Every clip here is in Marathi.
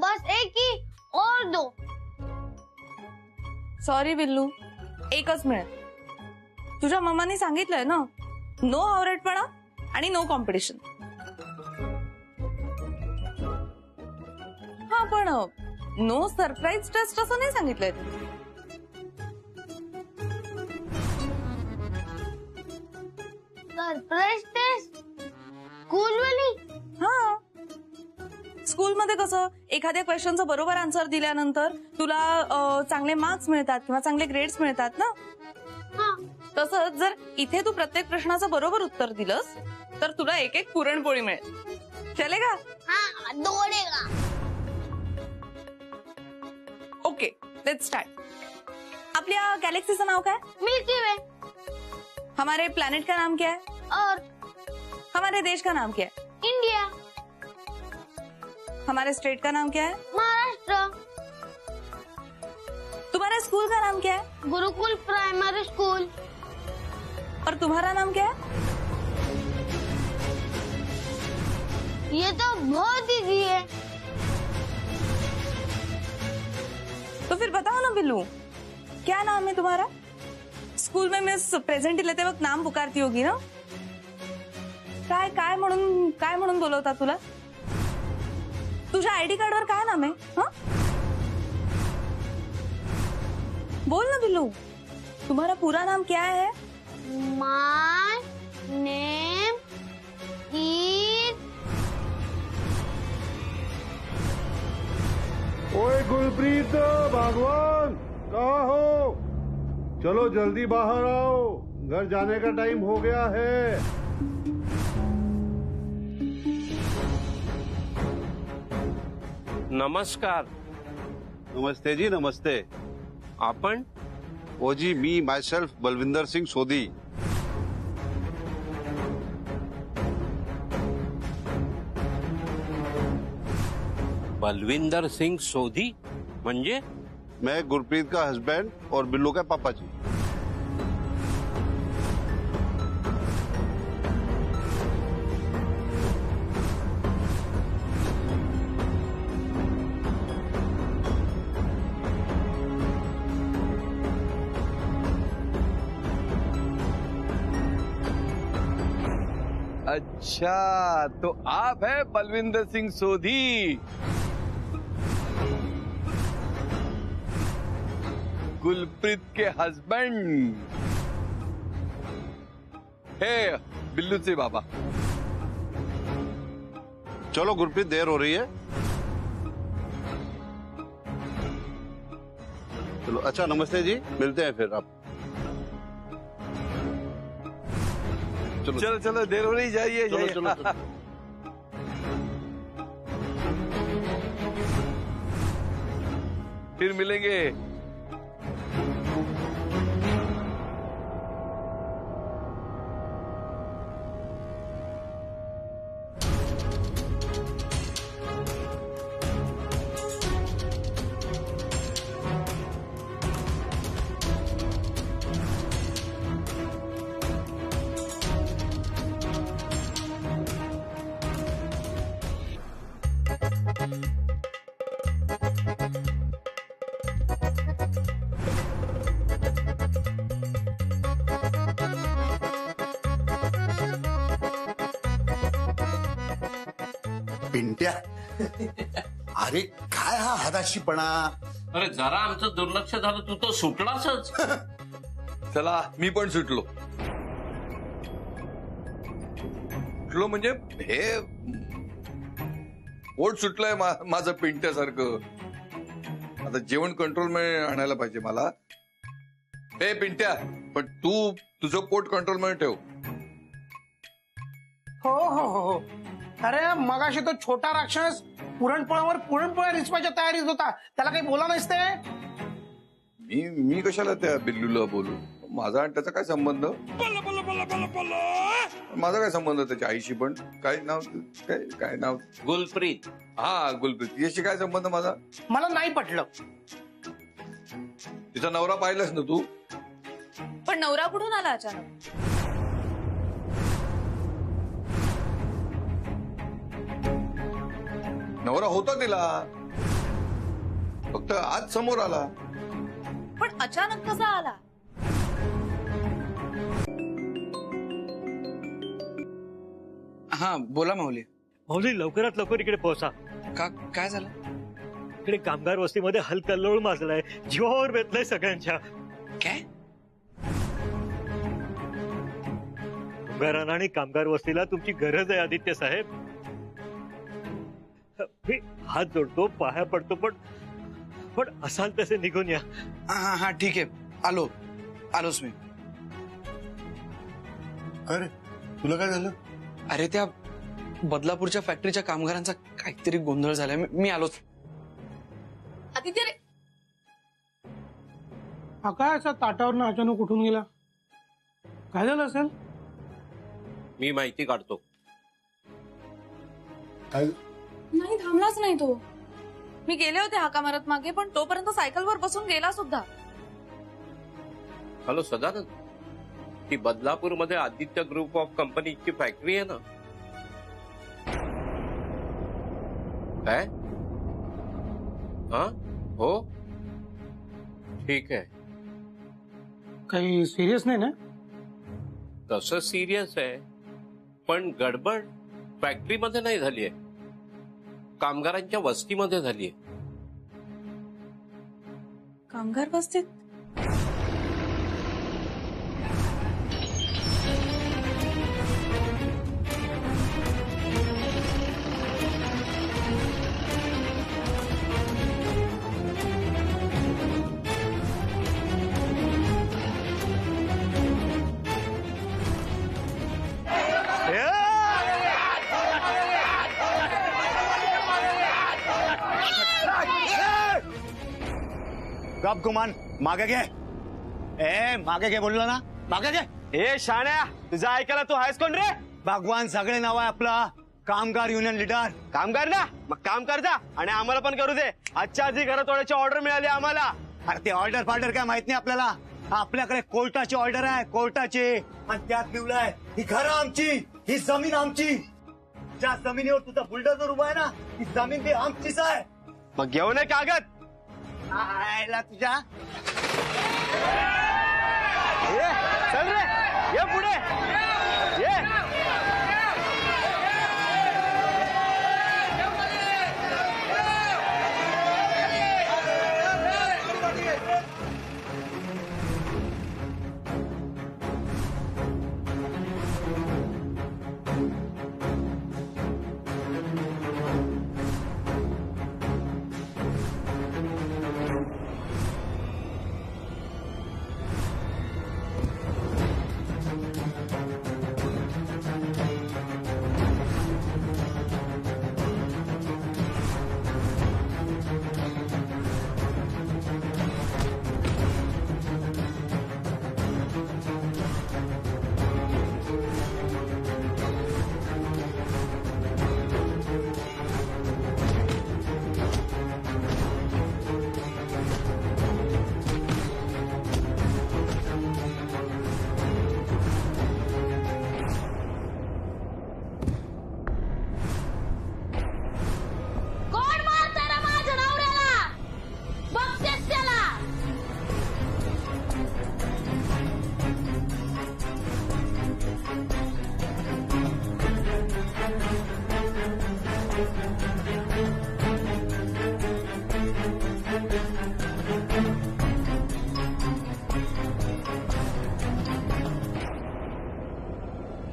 बस एक ही और दो। सॉरी बिल्लू, एकच मिळेल. तुझ्या मम्मानी सांगितलंय ना, नो आवरेटपणा आणि नो कॉम्पिटिशन. हा पण नो सरप्राईज टेस्ट असं नाही सांगितलंय. सरप्राईज टेस्ट स्कूल वाली? हा, स्कूलमध्ये कसं एखाद्या क्वेश्चनचं बरोबर आन्सर दिल्यानंतर तुला चांगले मार्क्स मिळतात किंवा चांगले ग्रेड्स मिळतात ना. हाँ. तसंच जर इथे तू प्रत्येक प्रश्नाचं बरोबर उत्तर दिलंस तर तुला एक एक पुरणपोळी मिळेल. चलेगा? हाँ, दौड़ेगा. Okay, let's start. आपल्या गैलेक्सीचं नाव काय? मिल्की वे. हमारे प्लैनेट का नाम क्या है? अर्थ. हमारे देश का नाम क्या है? इंडिया. हमारे स्टेट का नाम क्या है? महाराष्ट्र. तुम्हारे स्कूल का नाम क्या है? गुरुकुल प्राइमरी स्कूल. और तुम्हारा नाम क्या है? ये तो बहुत इजी है. तो फिर बताओ ना बिल्लू, क्या नाम है तुम्हारा? स्कूल में मिस प्रेजेंट लेते वक्त नाम पुकारती होगी ना. काय काय म्हणून बोलवता तुला? तुझ्या आयडी कार्डवर काय नाम आहे? हा, बोल ना बिल्लू, तुम्हारा पूरा नाम क्या है? माय नेम इज. ओए गुलप्रीत, भगवान कहाँ हो? चलो जल्दी बाहर आओ, घर जाने का टाइम हो गया है. नमस्कार. नमस्ते जी, नमस्ते. आपण? ओ जी, मी माय सेल्फ बलविंदर सिंह सोधी. बलविंदर सिंह सोधी म्हणजे? मैं गुरप्रीत का हस्बैंड और बिल्लू का पापा जी. अच्छा, तो आप है बलविंदर सिंह सोधी. गुलप्रीत के हस्बैंड. हे बिल्लू से बाबा. चलो गुरप्रीत, देर हो रही है. चलो, अच्छा नमस्ते जी, मिलते हैं फिर. आप चलो चलो चलो, देर हो रही, जाइए चलो जाइए. चलो, चलो. फिर मिलेंगे. पिंट्या, अरे काय हा हदाशीपणा. अरे जरा आमचं दुर्लक्ष झालं, तू तो सुटलासच. चला, मी पण सुटलो. सुटलो म्हणजे हे पोट सुटलंय माझं पिंट्यासारखं. आता जेवण कंट्रोल मध्ये आणायला पाहिजे मला. हे पिंट्या, पण तू तुझं पोट कंट्रोल मध्ये ठेव. हो हो हो. अरे मगाशी तो छोटा राक्षस पुरणपोळ्यावर पुरणपोळ्या रिचवायच्या तयारीत होता, त्याला काही बोला नाहीस ते? मी कशाला त्या बिल्लूला बोलू? माझा आणि त्याचा काय संबंध? माझा काय संबंध त्याच्या आईशी? पण काय नाव, काय नाव? गुलप्रीत. हा, गुलप्रीत. याशी काय संबंध माझा? मला नाही पटलं. तिचा नवरा पाहिलास ना तू? पण नवरा कुठून आला अचानक? नवरा होता तिला. फक्त आज समोर आला. पण अचानक कसा आला? हा बोला माऊली. माऊली लवकरात लवकर इकडे पोहोचा. काय झालं? इकडे कामगार वस्तीमध्ये हलकल्लोळ माजलाय, जीवावर बेतलाय सगळ्यांच्या. काय? कामगारांना आणि कामगार वस्तीला तुमची गरज आहे आदित्य साहेब. मी हात जोडतो, पाया पडतो, पण असाल तसे निघून या. हा हा ठीक आहे, आलोच मी. अरे तुला काय झालं? अरे त्या बदलापूरच्या फॅक्टरीच्या कामगारांचा काहीतरी गोंधळ झालाय. मी आलोच. आदित्य रे, हा काय असा ताटावरनं अचानक उठून गेला? काय झालं असेल? मी माहिती काढतो. काय नाही थांबलाच नाही तो. मी गेले होते हाका मारत मागे, पण तोपर्यंत सायकलवर बसून गेला सुद्धा. हॅलो सदानंद, ती बदलापूर मध्ये आदित्य ग्रुप ऑफ कंपनीची फॅक्टरी आहे ना? काय? हा हो ठीक आहे. काही सिरियस नाही ना? तसं सिरियस आहे, पण गडबड फॅक्टरीमध्ये नाही झालीये, कामगारांच्या वस्तीमध्ये झालीये. कामगार वस्तीत? गप गुमान, मागे घे. मागे घे बोललो ना, मागे घे. ए शाण्या, तुझा ऐकायला तू आहेस कोण रे? भगवान सगळे नाव आहे आपला कामगार युनियन लीडर. कामगार ना, मग काम कर जा आणि आम्हाला पण करू दे. आजच्या आधी घरात तोडायची ऑर्डर मिळाली आम्हाला. अरे ते ऑर्डर फार्डर काय माहित नाही आपल्याला. आपल्याकडे कोर्टाची ऑर्डर आहे, कोर्टाची. आणि त्यात लिहिलंय ही घरं आमची, ही जमीन आमची. ज्या जमिनीवर तुझा बुलडोझर उभा आहे ना, ती जमीन ती आमचीच आहे. मग घेऊन ये कागद. आयला तुझ्या ये, चल रे, ये पुढे ये. कोण मारतंय रे माझ्या नवऱ्याला? बघतेस त्याला?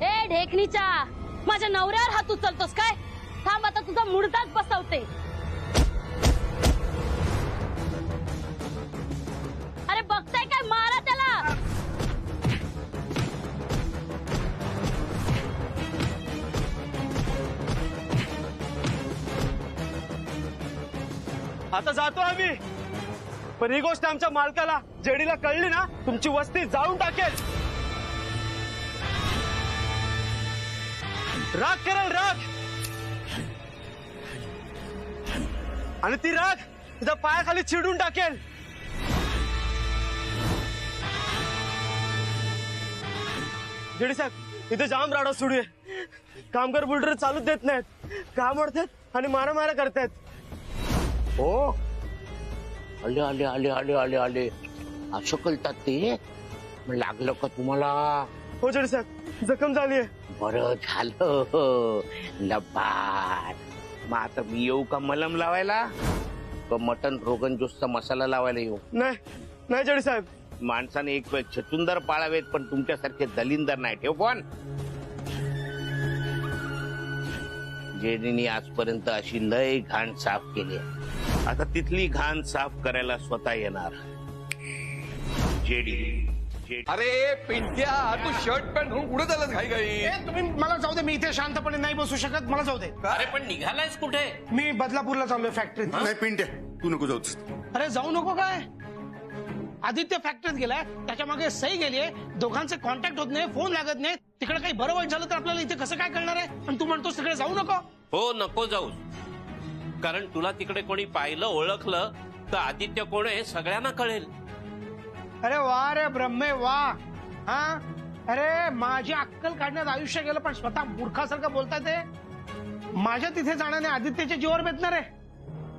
ए ढेकणीच्या, माझ्या नवऱ्यावर हात उचलतोस काय? थांब आता तुझा मुर्दाच बसवते. अरे बघताय काय, मारा त्याला. आता जातो आम्ही, पण ही गोष्ट आमच्या मालकाला जेडीला कळली ना, तुमची वस्ती जाळून टाकेल. राग करेल, राग. आणि ती राग तुझ्या पायाखाली चिडून टाकेल. जेडी साहेब, इथे जाम राडा सुरू आहे. कामगार बुलडर चालूच देत नाहीत, काम ओढतात आणि मारामाऱ्या करतायत. हो आले आले आले आले आले आले असं कळतात ते. मग लागलं का तुम्हाला? हो जेडी साहेब, जखम झालीये. बरं झालं लबाड. मग आता मी येऊ का मलम लावायला, का मटन रोगन जोशचा मसाला लावायला येऊ? नाही नाही जेडी साहेब. माणसाने एक वेळ छचुंदर पाळावेत, पण तुमच्यासारखे दलिंदर नाही. ठेव फोन. जेडीने आजपर्यंत अशी लय घाण साफ केली, आता तिथली घाण साफ करायला स्वतः येणार. जेडी अरे पिंट्या, तू शर्ट पॅन्ट घालून कुठे झालास घाई घाई? तुम्ही मला जाऊ दे, मी इथे शांतपणे नाही बसू शकत, मला जाऊ दे. अरे पण निघालायस कुठे? मी बदलापूरला चाललोय फॅक्टरीत. नाही पिंट्या, तू नको जाऊच. अरे जाऊ नको काय? आदित्य फॅक्टरीत गेलाय, त्याच्या मागे सही गेलीये, दोघांचे कॉन्टॅक्ट होत नाही, फोन लागत नाही. तिकडे काही बरं वाईट झालं तर आपल्याला इथे कसं काय कळणार आहे? आणि तू म्हणतोस तिकडे जाऊ नको. हो नको जाऊस, कारण तुला तिकडे कोणी पाहिलं ओळखलं तर आदित्य कोण आहे सगळ्यांना कळेल. अरे वा रे ब्रह्मे वा. हा अरे माझी अक्कल काढण्यात आयुष्य गेलं, पण स्वतः मूर्खासारखं बोलताय ते. माझ्या तिथे जाण्याने आदित्यच्या जीवावर बेतणार आहे,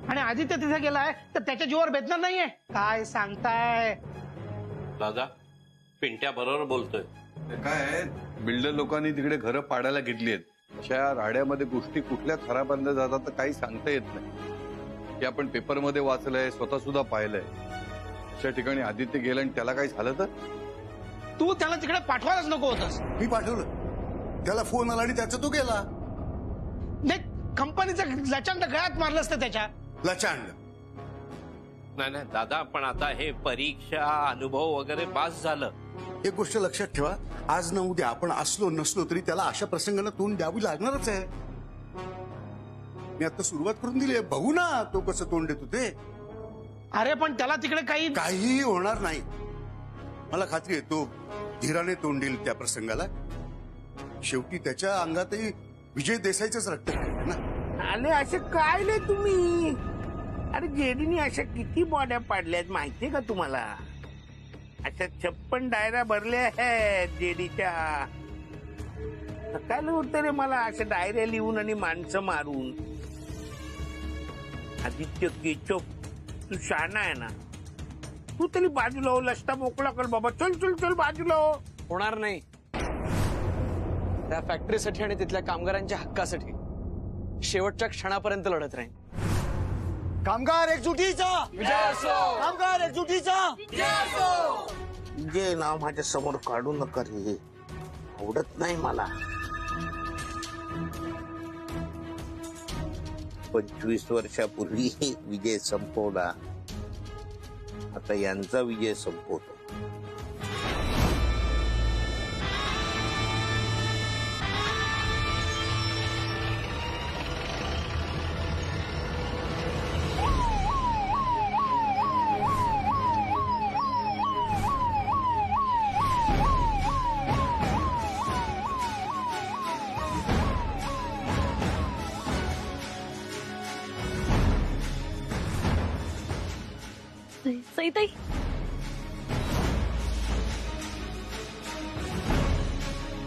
आणि आदित्य तिथे गेलाय तर त्याच्या जीवावर बेतणार नाहीये. काय सांगताय दादा? पिंट्या बरोबर बोलतोय. काय बिल्डर लोकांनी तिकडे घरं पाडायला घेतली आहेत. अशा राड्यामध्ये गोष्टी कुठल्या खराब जातात तर काही सांगता येत नाही. हे आपण पेपरमध्ये वाचलंय, स्वतः सुद्धा पाहिलंय. अशा ठिकाणी आदित्य गेला आणि त्याला काही झालं तर? तू त्याला तिकडे पाठवायलाच नको होतस. मी पाठवलं, त्याला फोन आला आणि त्याचा तो गेला. नाही, कंपनीचं लचांड गळ्यात मारलं असतं त्याच्या. लचांड नाही नाही दादा, पण आता हे परीक्षा अनुभव वगैरे पास झालं. एक गोष्ट लक्षात ठेवा, आज ना उद्या आपण असलो नसलो तरी त्याला अशा प्रसंगांना तोंड द्यावी लागणारच आहे. मी आता सुरुवात करून दिली आहे, बघू ना तो कसं तोंड देतो ते. अरे पण त्याला तिकडे काहीही होणार नाही. मला खात्री आहे तो धीराने तोंड देईल त्या प्रसंगाला. शेवटी त्याच्या अंगातही विजय देसाईचंच रक्त आहे ना. आले असे काय नाही तुम्ही. अरे जेडीने अशा किती बॉड्या पाडल्यात माहितीये का तुम्हाला? अशा 56 डायऱ्या भरल्या आहेत जेडीच्या. काय होतं रे मला अशा डायऱ्या लिहून आणि माणसं मारून. आदित्य केचप, तू शहाणा आहे ना, तू तरी बाजूला हो, लष्टा मोकळा कर बाबा. चल चल चल बाजूला हो. होणार नाही. त्या फॅक्टरीसाठी आणि तिथल्या कामगारांच्या हक्कासाठी शेवटच्या क्षणापर्यंत लढत राहील. कामगार एकजुटीचा विजय असो. कामगार एकजुटीचा विजय असो. जे नाव माझ्या समोर काढू नका रे, आवडत नाही मला. 25 वर्षापूर्वी विजय संपवला, आता यांचा विजय संपवतो. सईताई,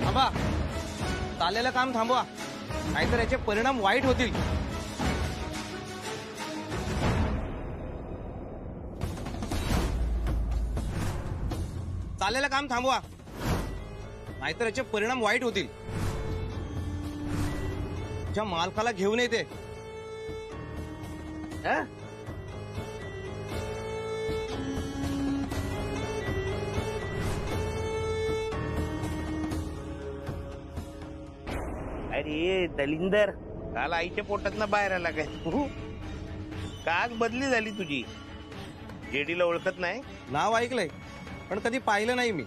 थांबा, चाललेलं काम थांबवा, नाहीतर याचे परिणाम वाईट होतील. चाललेलं काम थांबवा, नाहीतर याचे परिणाम वाईट होतील. ज्या मालकाला घेऊन येते अरे दलिंदर, काल आईच्या पोटातनं बाहेर आला काय तू? काच बदली झाली तुझी. जेडीला ओळखत नाही? नाव ऐकलंय पण कधी पाहिलं नाही मी.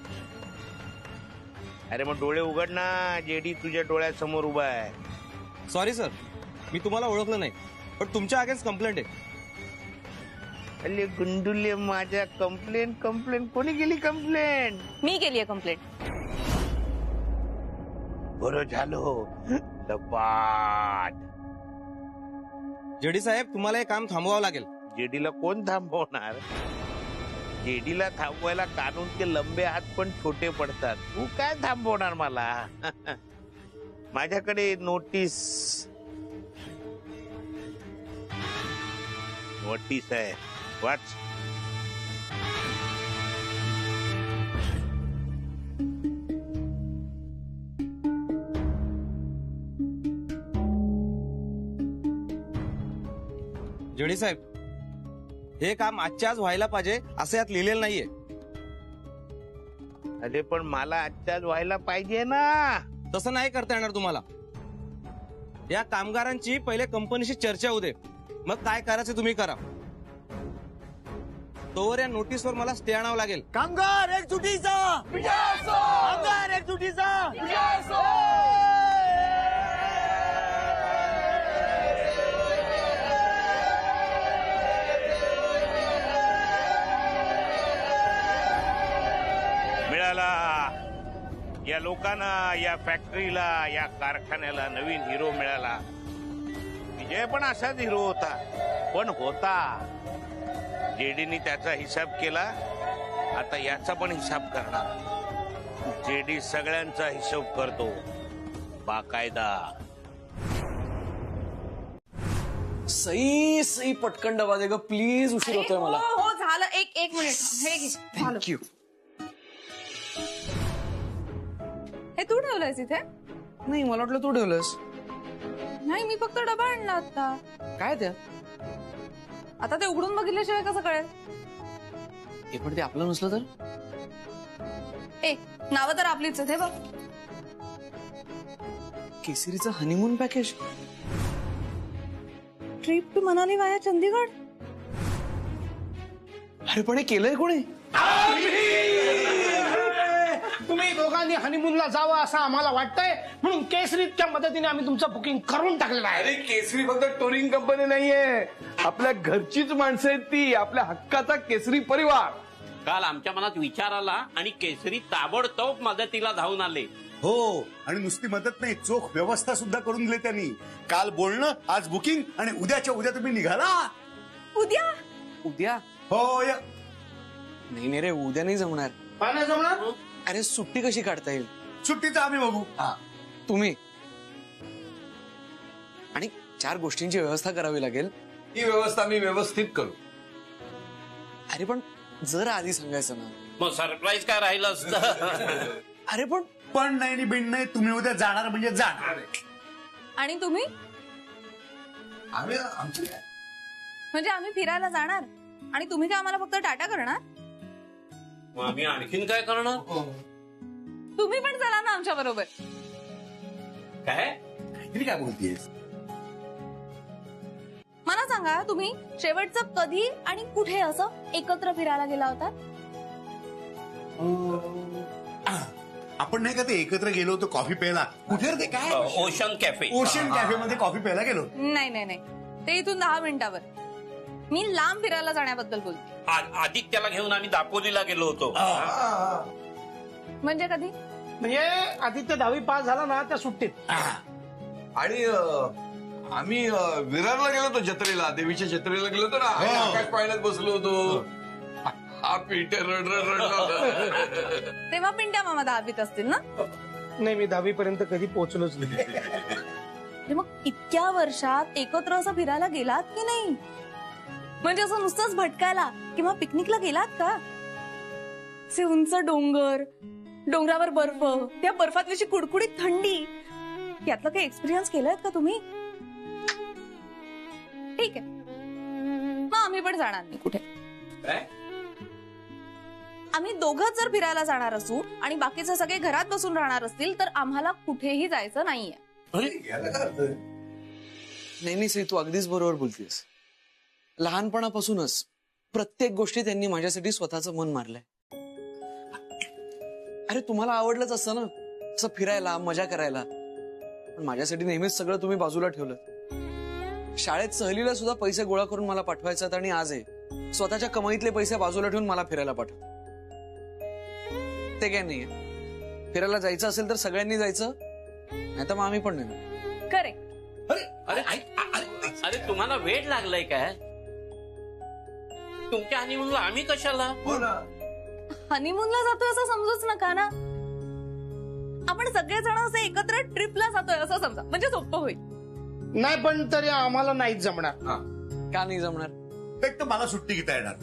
अरे मग डोळे उघड ना, जेडी तुझ्या डोळ्यासमोर उभा आहे. सॉरी सर, मी तुम्हाला ओळखलं नाही, पण तुमच्या अगेन्स्ट कंप्लेंट आहे. अरे गुंडुले माझ्या, कंप्लेंट कोणी केली? कंप्लेंट मी केली आहे कंप्लेंट. बरं झालो लपाट. जेडी साहेब, तुम्हाला हे काम थांबवावं लागेल. जेडीला कोण थांबवणार? जेडीला थांबवायला कानून के लंबे हात पण छोटे पडतात. तू काय थांबवणार मला? माझ्याकडे नोटीस आहे, वाच. जेडी साहेब, हे काम आजच्या आज व्हायला पाहिजे असं यात लिहिलेलं नाहीये. अरे पण मला आजच्याच व्हायला पाहिजे ना. तसं नाही करता येणार तुम्हाला. या कामगारांची पहिले कंपनीशी चर्चा होऊ दे, मग काय करायचं तुम्ही करा. तोवर या नोटीसवर मला स्टे आणावं लागेल. कामगार एक सुटीचा, कामगार एक सुटीचा. मिळाला या लोकांना, या फॅक्टरीला, या कारखान्याला नवीन हिरो मिळाला. विजय पण असाच हिरो होता, पण होता. जेडीनी त्याचा हिसाब केला, आता याचा पण हिसाब करणार. जेडी सगळ्यांचा हिशोब करतो बाकायदा. सई सई पटकन डबा दे ग प्लीज, उशीर होतोय मला. हो झालं. एक मिनिट. हे घे. थँक्यू. हे तू ठेवलंयस इथे? नाही, मला वाटलं तू ठेवलंस. नाही, मी फक्त डबा आणला आता. काय त्या? आता ते उघडून बघितल्याशिवाय कसं कळेल? हे पण ते आपलं नसलं तर? नावं तर आपलीच आहेत. हे बघ, केसरीचं honeymoon package. Trip to Manali via Chandigarh. अरे पण हे केलंय कोणी? तुम्ही दोघांनी हनीमूनला जावं असं आम्हाला वाटतंय, म्हणून केसरीच्या मदतीने आम्ही तुमचं बुकिंग करून टाकलेलं आहे. अरे केसरी फक्त टुरिंग कंपनी नाहीये, आपल्या घरचीच माणसं आहेत ती, आपल्या हक्काचा केसरी परिवार. काल आमच्या मनात विचार आला आणि केसरी ताबडतोब मदतीला धावून आले. हो, आणि नुसती मदत नाही, चोख व्यवस्था सुद्धा करून दिली त्यांनी. काल बोलणं, आज बुकिंग, आणि उद्याच्या उद्या तुम्ही निघाला. उद्या? उद्या? हो. नाही रे, उद्या नाही जमणार. काय नाही जमणार? अरे सुट्टी कशी काढता येईल? सुट्टीचं आम्ही बघू. तुम्ही आणि 4 गोष्टींची व्यवस्था करावी लागेल. ही व्यवस्था मी व्यवस्थित करू. अरे पण जर आधी सांगायचं ना. मग सरप्राईज काय राहिलं असतं. अरे पण नाही बिन नाही, तुम्ही उद्या जाणार म्हणजे जाणार. आणि तुम्ही? आम्ही आमचं काय, म्हणजे आम्ही फिरायला जाणार आणि तुम्ही काय आम्हाला फक्त टाटा करणार? मग आम्ही आणखीन काय करणार? तुम्ही पण चला ना आमच्या बरोबर. काय काहीतरी काय बोलतेस? मला सांगा, तुम्ही शेवटचं कधी आणि कुठे असं एकत्र फिरायला गेला होता? आपण नाही का ते एकत्र गेलो होतो कॉफी प्यायला. कुठे रे ते? काय ओशन कॅफे. ओशन कॅफे मध्ये कॉफी प्यायला गेलो. नाही, ते इथून 10 मिनिटावर. मी लांब फिरायला जाण्याबद्दल बोलते. आदित्यला घेऊन आम्ही दापोलीला गेलो होतो. म्हणजे कधी? म्हणजे आदित्य 10वी पास झाला ना त्या सुट्टीत. आणि आम्ही विरारला गेलो होतो, जत्रेला, देवीच्या जत्रेला गेलो होतो ना. आकाश पाळण्यात बसलो होतो. हा पीटर तेव्हा पिंट्या मामा 10वीत असतील ना? नाही, मी 10वी पर्यंत कधी पोहोचलोच नाही. मग इतक्या वर्षात एकत्र असं फिरायला गेलात की नाही? म्हणजे असं नुसतंच भटकायला किंवा पिकनिकला गेलात का? से उंच डोंगर, डोंगरावर बर्फ, त्या बर्फातली कुडकुडीत थंडी, यातलं काही एक्सपिरियन्स केलाय का तुम्ही? ठीक आहे, मग आम्ही पण जाणार नाही कुठे. आम्ही दोघंच जर फिरायला जाणार असू आणि बाकीचे सगळे घरात बसून राहणार असतील तर आम्हाला कुठेही जायचं नाहीये. नाही श्री, तू अगदीच बरोबर बोलतेस. लहानपणापासूनच प्रत्येक गोष्टी त्यांनी माझ्यासाठी स्वतःचं मन मारलंय. अरे तुम्हाला आवडलंच असतं ना असं फिरायला, मजा करायला, पण माझ्यासाठी नेहमीच सगळं तुम्ही बाजूला ठेवलं. शाळेत सहलीला सुद्धा पैसे गोळा करून मला पाठवायचं, आणि आज आहे स्वतःच्या कमाईतले पैसे बाजूला ठेवून मला फिरायला पाठव. ते काय नाहीये. फिरायला जायचं असेल तर सगळ्यांनी जायचं, नाही तर मग आम्ही पण नाही. करेक्ट. अरे तुम्हाला वेळ लागलाय काय? तुमच्या हनीमूनला आम्ही कशाला? हनीमूनला जातोय असं समजूच नका ना. आपण सगळेजण असे एकत्र ट्रिपला जातोय असं समजा, म्हणजे सोपं होईल. नाही, पण तरी आम्हाला नाहीच जमणार. का नाही जमणार? एक तर मला सुट्टी घेता येणार.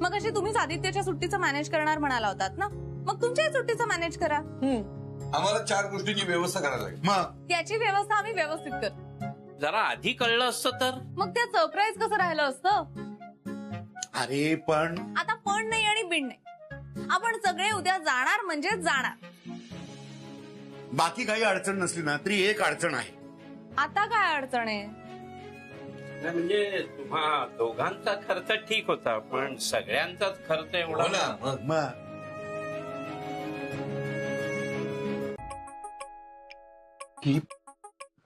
मग अशी तुम्हीच आदित्यच्या सुट्टीचं मॅनेज करणार म्हणाला होतात ना, मग तुमच्याही सुट्टीचं मॅनेज करा. आम्हाला 4 गोष्टींची व्यवस्था करायला लागेल. मग त्याची व्यवस्था आम्ही व्यवस्थित करू. जरा आधी कळलं असतं तर. मग ते सरप्राईज कसं राहिलं असतं? अरे पण आता पण नाही आणि बिन नाही, आपण सगळे उद्या जाणार म्हणजे जाणार. बाकी काही अडचण नसली ना तरी एक अडचण आहे. आता काय अडचण आहे? नाही म्हणजे तुम्हा दोघांचा खर्च ठीक होता, पण सगळ्यांचाच खर्च एवढा. मग ही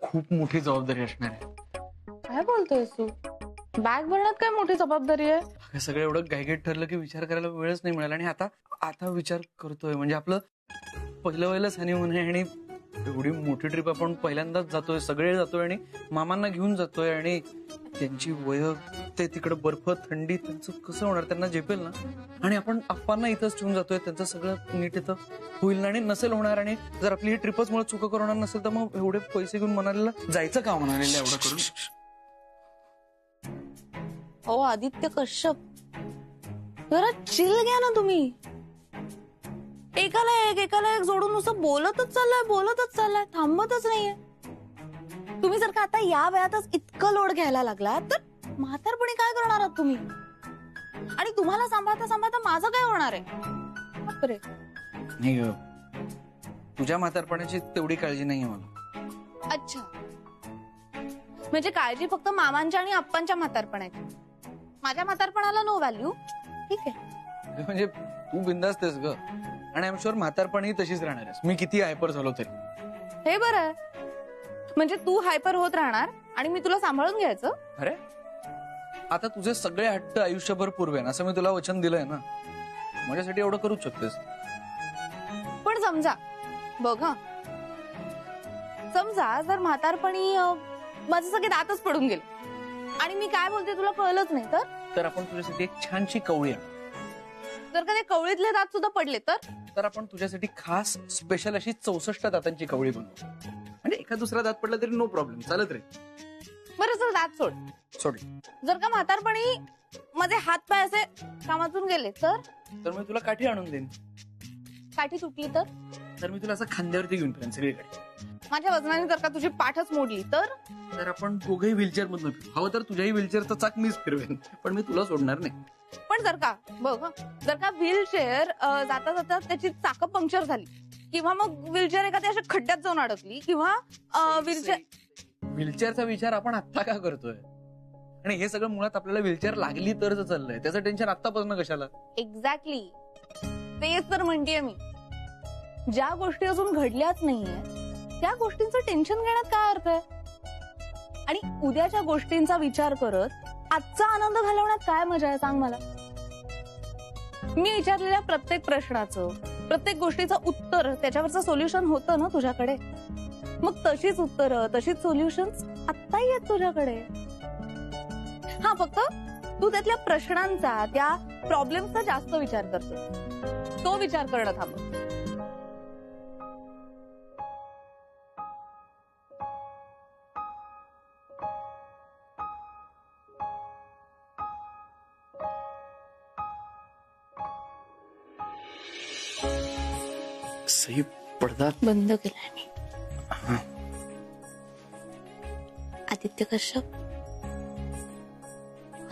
खूप मोठी जबाबदारी असणार आहे. काय बोलतोय तू? बॅग भरण्यात काय मोठी जबाबदारी आहे? हे सगळं एवढं घाईघाईत ठरलं की विचार करायला वेळच नाही मिळाला. आणि आता विचार करतोय म्हणजे आपलं पहिलंच हनीमून आहे आणि एवढी मोठी ट्रिप आपण पहिल्यांदाच जातोय, सगळे जातोय आणि मामांना घेऊन जातोय आणि त्यांची वय, ते तिकडे बर्फ थंडी, त्यांचं कसं होणार, त्यांना झेपेल ना. आणि आपण आप्पांना इथंच ठेवून जातोय, त्यांचं सगळं नीट इथं होईल ना आणि नसेल होणार. आणि जर आपली ही ट्रिपच मुळे चुका करणार नसेल तर मग एवढे पैसे घेऊन मनालीला जायचं का, म्हणालेलं एवढं करून. ओ आदित्य कश्यप, जरा चिल घ्या ना तुम्ही. एकाला एक जोडून नुसतं बोलतच चाललाय, थांबतच नाहीये. तुम्ही जर का आता या वयातच इतकं लोड घ्यायला लागला तर म्हातारपणी काय करणार आहात तुम्ही? आणि तुम्हाला सांभाळता माझं काय होणार आहे? बापरे. नाही ग, तुझ्या म्हातारपणाची तेवढी काळजी नाहीये मला. अच्छा, म्हणजे काळजी फक्त मामांच्या आणि आप्पांच्या म्हातारपणाची, माझ्या म्हातारपणाला नो व्हॅल्यू. ठीक आहे, म्हणजे तू बिंदासतेस ग, आणि आय एम शुअर म्हातारपणी तशीच राहणार आहेस, मी किती हायपर झालो तरी. हे बरं आहे, म्हणजे तू हायपर होत राहणार आणि मी तुला सांभाळून घ्यायचं. अरे आता तुझे सगळे हट्ट आयुष्यभर पूर्वेन असं मी तुला वचन दिलंय ना, माझ्यासाठी एवढं करूच शकतेस. पण समजा बघ, समजा जर म्हातारपणी माझे सगळे दातच पडून गेले आणि मी काय बोलते तुला कळलंच नाही तर आपण तुझ्यासाठी एक छानशी कवळी आणू. जर का ते कवळीतले दात सुद्धा पडले तर आपण तुझ्यासाठी खास स्पेशल अशी 64 दातांची कवळी बनवू. म्हणजे एखाद दुसरा दात पडला तरी नो प्रॉब्लेम, चालत रे. बरं चल, दात सोड. जर का म्हातारपणी माझे हात पाय असे कामातून गेले तर मी तुला काठी आणून देईन. काठी तुटली तर मी तुला असं खांद्यावरती घेऊन फिरेन सगळीकडे. माझ्या वजनाने जर का तुझी पाठच मोडली तर आपण दोघेही व्हीलचेअर मधून फिरू. हवं तर तुझ्याही व्हीलचेअरचं चाक मीच फिरवेन, पण मी तुला सोडणार नाही. पण जर का बघ, जर का व्हीलचेअर जाता जाता त्याची चाकं पंक्चर झाली किंवा मग व्हीलचेअर एखाद्या अशा खड्ड्यात जाऊन अडकली किंवा व्हीलचेअरचा विचार आपण आत्ता का करतोय? आणि हे सगळं मुळात आपल्याला व्हीलचेअर लागली तरच चाललंय, त्याचं टेन्शन आत्तापासून कशाला? एक्झॅक्टली, तेच तर म्हणतेय मी. ज्या गोष्टी अजून घडल्याच नाहीये त्या गोष्टींचं टेन्शन घेण्यात काय अर्थ आहे? आणि उद्याच्या गोष्टींचा विचार करत आजचा आनंद घालवण्यात काय मजा आहे सांग मला. मी विचारलेल्या प्रत्येक प्रश्नाचं, प्रत्येक गोष्टीचं उत्तर, त्याच्यावरचं सोल्युशन होतं ना तुझ्याकडे. मग तशीच उत्तरं, तशीच सोल्युशन्स आत्ताही आहेत तुझ्याकडे. हा, फक्त तू त्यातल्या प्रश्नांचा, त्या प्रॉब्लेम्सचा जास्त विचार करतो. तो विचार करणं थांब. सही पडदा बंद केलाय मी. आदित्य कश्यप,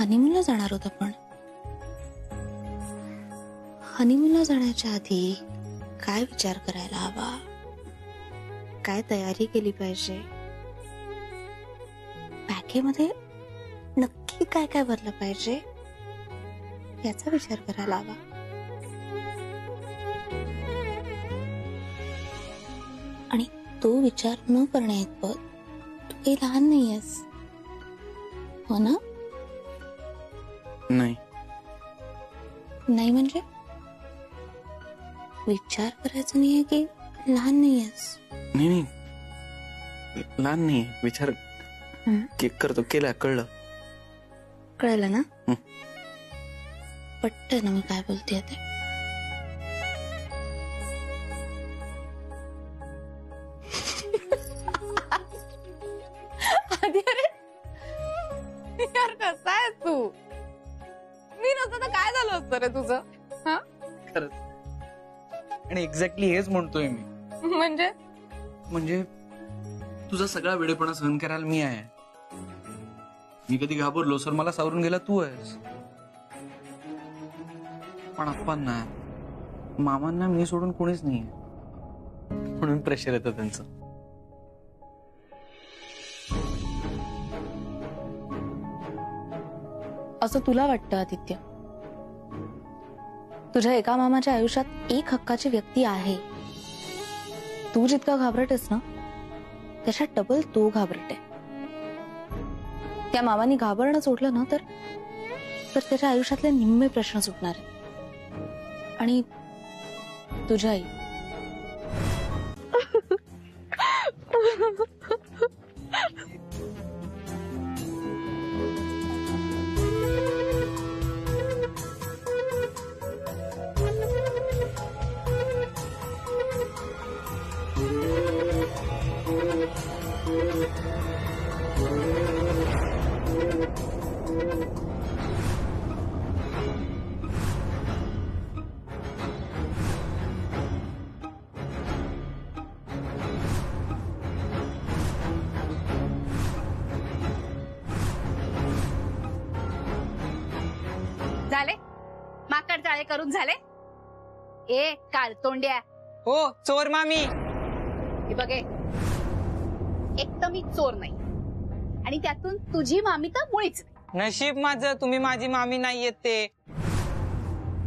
हनीमूनला जाणार होत आपण. हनीमूनला जाण्याच्या आधी काय विचार करायला हवा, काय तयारी केली पाहिजे, बॅगेमध्ये नक्की काय काय भरलं पाहिजे याचा विचार करायला हवा. आणि तो विचार न करण्याइतपत तू काही लहान नाहीयेस, हो ना? नाही म्हणजे विचार करायचा नाहीये की लहान नाहीयेस? नाही, लहान नाही, विचार करतो. कळलं ना? पटतं ना मी काय बोलते ते? यार कसा आहेस तू? मी नसतं तर काय झालं असतं रे तुझं? हा, खरंच. आणि एक्झॅक्टली हेच म्हणतोय मी. म्हणजे तुझा सगळा वेडेपणा सहन करायला मी आहे, मी कधी घाबरलो सर? मला सावरून गेला तू आहेस. पण आप्पांना, मामांना मी सोडून कोणीच नाहीये, म्हणून प्रेशर येतं त्यांचं. असं तुला वाटतं आदित्य? तुझ्या एका मामाच्या आयुष्यात एक हक्काची व्यक्ती आहे. तू जितका घाबरटेस ना, त्याच्या डबल तो घाबरटे. त्या मामाने घाबरणं सोडलं ना तर त्याच्या आयुष्यातले निम्मे प्रश्न सुटणार आहेत. आणि तुझ्या आई झाले माकड जाळे करून झाले. ए काळतोंड्या, हो चोर मामी. हे बघे, एक तर मी चोर नाही आणि त्यातून तुझी मामी तर मुळीच नाही. नशीब माझं तुम्ही माझी मामी नाही येत ते,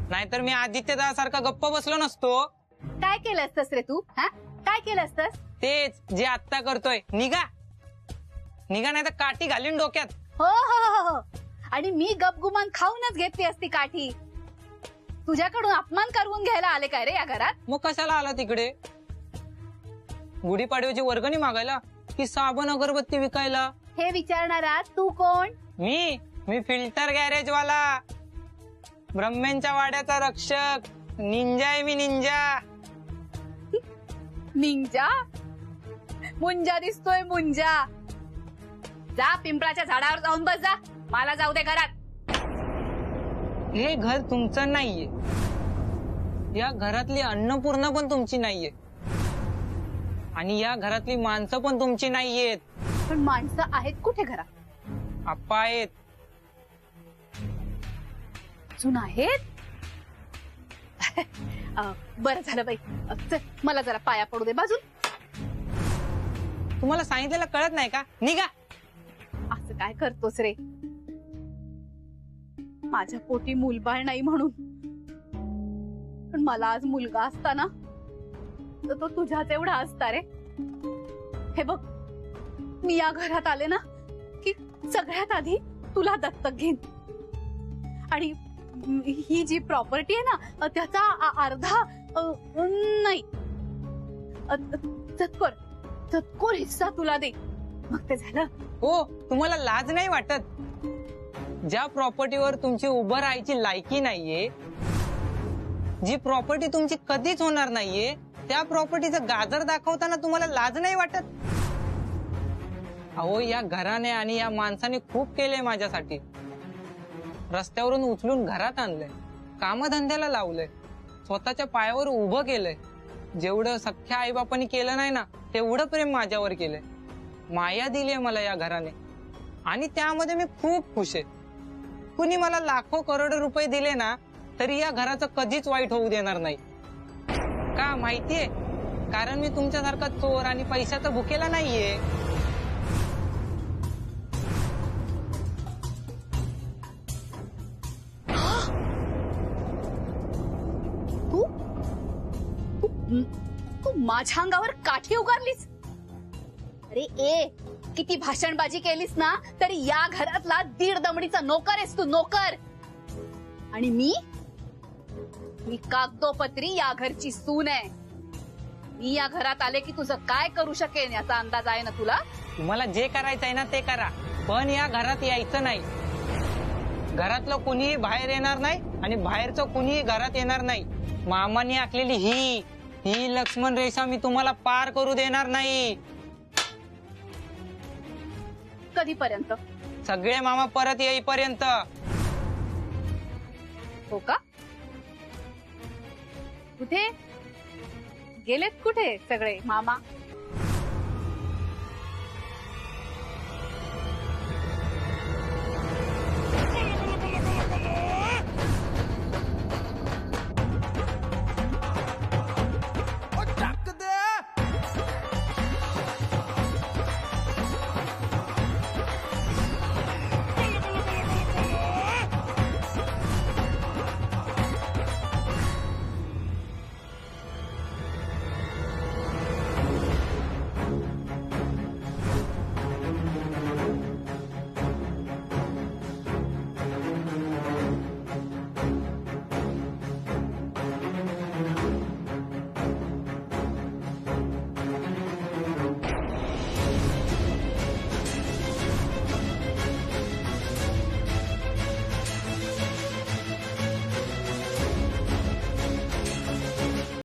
नाहीतर मी आदित्य सारखा गप्प बसलो नसतो. काय केलं असतस रे तू? हा, काय केलं असतस? तेच जे आत्ता करतोय. निघा निघा, नाही तर काठी घालीन डोक्यात. हो हो हो हो. आणि मी गपगुमान खाऊनच घेतली असती काठी. तुझ्याकडून अपमान करून घ्यायला आले काय रे या घरात? मग कशाला आला तिकडे? गुढीपाडव्याची वर्गणी मागायला की साबण अगरबत्ती विकायला? हे विचारणारा तू कोण? मी फिल्टर गॅरेज वाला, ब्रह्मेंच्या वाड्याचा रक्षक. निंजा आहे मी, निंजा. निंजा? मुंजा दिसतोय, मुंजा. जा पिंपळाच्या झाडावर जाऊन बस जा. मला जाऊ दे घरात. हे घर तुमचं नाहीये. या घरातली अन्नपूर्णा पण तुमची नाहीये आणि या घरातली माणसं पण तुमची नाहीयेत. पण माणसं आहेत कुठे घरात? आप्पा आहेत. अजून आहेत? बरं झालं बाई. चल, मला जरा पाया पडू दे बाजून. तुम्हाला सांगितलेलं कळत नाही का? निघा. असं काय करतोस रे? माझ्या पोटी मूलबाळ नाही म्हणून. पण मला आज मुलगा असता ना तर तो तुझ्याच एवढा असता रे. हे बघ, मी या घरात आले ना की सगळ्यात आधी तुला दत्तक घेईन. आणि ही जी प्रॉपर्टी आहे ना त्याचा अर्धा नाही, चतकोर हिस्सा तुला दे. मग ते झालं. हो, तुम्हाला लाज नाही वाटत? ज्या प्रॉपर्टीवर तुमची उभं राहायची लायकी नाहीये, जी प्रॉपर्टी तुमची कधीच होणार नाहीये, त्या प्रॉपर्टीचं गाजर दाखवताना तुम्हाला लाज नाही वाटत? अहो, या घराने आणि या माणसाने खूप केलंय माझ्यासाठी. रस्त्यावरून उचलून घरात आणलंय, कामधंद्याला लावलंय, स्वतःच्या पायावर उभं केलंय. जेवढं सख्या आईबापांनी केलं नाही ना तेवढं प्रेम माझ्यावर केलंय. माया दिलीय मला या घराने आणि त्यामध्ये मी खूप खुश आहे. कुणी मला लाखो करोडो रुपये दिले ना तरी या घराचं कधीच वाईट होऊ देणार नाही. का माहितीये? कारण मी तुमच्यासारखा चोर आणि पैशाचा भुकेला नाहीये. तू माझ्या अंगावर काठी उगारलीस? अरे ए, किती भाषणबाजी केलीस ना तरी या घरातला दीड दमडीचा नोकर आहेस तू, नोकर. आणि मी कागदोपत्री या घरची सून आहे. मी या घरात आले की तुझं काय करू शकेन याचा अंदाज आहे ना तुला? तुम्हाला जे करायचंय ना ते करा, पण या घरात यायचं नाही. घरातलं कुणीही बाहेर येणार नाही आणि बाहेरचं कुणीही घरात येणार नाही. मामाने आखलेली ही लक्ष्मण रेषा मी तुम्हाला पार करू देणार नाही. कधीपर्यंत? सगळे मामा परत येईपर्यंत. हो का? कुठे गेलेत? कुठे सगळे मामा?